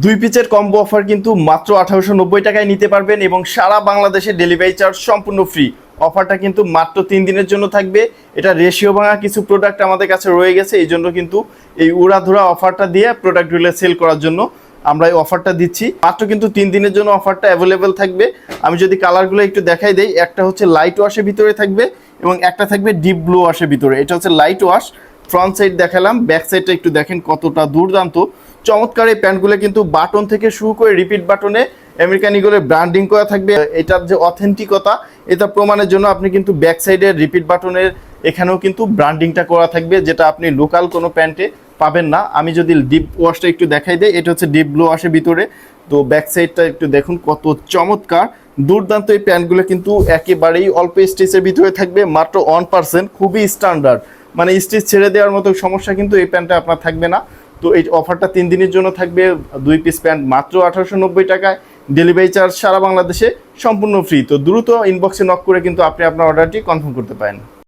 দুই পিচের combo offer কিন্তু মাত্র 1890 টাকায় নিতে পারবেন এবং সারা বাংলাদেশে ডেলিভারি চার্জ সম্পূর্ণ ফ্রি। অফারটা কিন্তু মাত্র 3 দিনের জন্য থাকবে। এটা রেশিও ভাঙা কিছু প্রোডাক্ট আমাদের কাছে রয়ে গেছে, এই জন্য কিন্তু এই উড়াধুরা অফারটা দিয়ে প্রোডাক্টগুলো সেল করার জন্য আমরা এই অফারটা দিচ্ছি। মাত্র কিন্তু 3 দিনের জন্য অফারটা অ্যাভেলেবেল থাকবে। আমি যদি কালারগুলো একটু দেখাই দেই, একটা হচ্ছে লাইট ওয়াশের ভিতরে থাকবে এবং একটা থাকবে ডিপ ব্লু ওয়াশের ভিতরে। এটা হচ্ছে লাইট ওয়াশ। ফ্রন্ট সাইড দেখালাম, ব্যাক সাইডটা একটু দেখেন কতটা দুর্দান্ত চমৎকার। এই প্যান্টগুলো কিন্তু বাটন থেকে শুরু করে রিপিট বাটনে আমেরিকান ইগলের ব্র্যান্ডিং করা থাকবে। এটার যে অথেন্টিকতা এটা প্রমাণের জন্য আপনি কিন্তু ব্যাক সাইডের রিপিট বাটনের এখানেও কিন্তু ব্র্যান্ডিংটা করা থাকবে, যেটা আপনি লোকাল কোনো প্যান্টে পাবেন না। আমি যদি ডিপ ওয়াশটা একটু দেখাই দেই, এটা হচ্ছে ডিপ ব্লু ওয়াশের ভিতরে। তো ব্যাক সাইডটা একটু দেখুন কত চমৎকার দুর্দান্ত। এই প্যান্টগুলো কিন্তু একেবারেই অল্প স্টিচের ভিতরে থাকবে, মাত্র 1%, খুবই স্ট্যান্ডার্ড। মানে স্টিচ ছেড়ে দেওয়ার মতো সমস্যা কিন্তু এই প্যান্টটা আপনার থাকবে না। তো এই অফারটা 3 দিনের জন্য থাকবে। 2 পিস প্যান্ট মাত্র 1890 টাকায়, ডেলিভারি চার্জ সারা বাংলাদেশে সম্পূর্ণ ফ্রি। তো দ্রুত ইনবক্সে নক করে কিন্তু আপনি আপনার অর্ডারটি কনফার্ম করতে পারেন।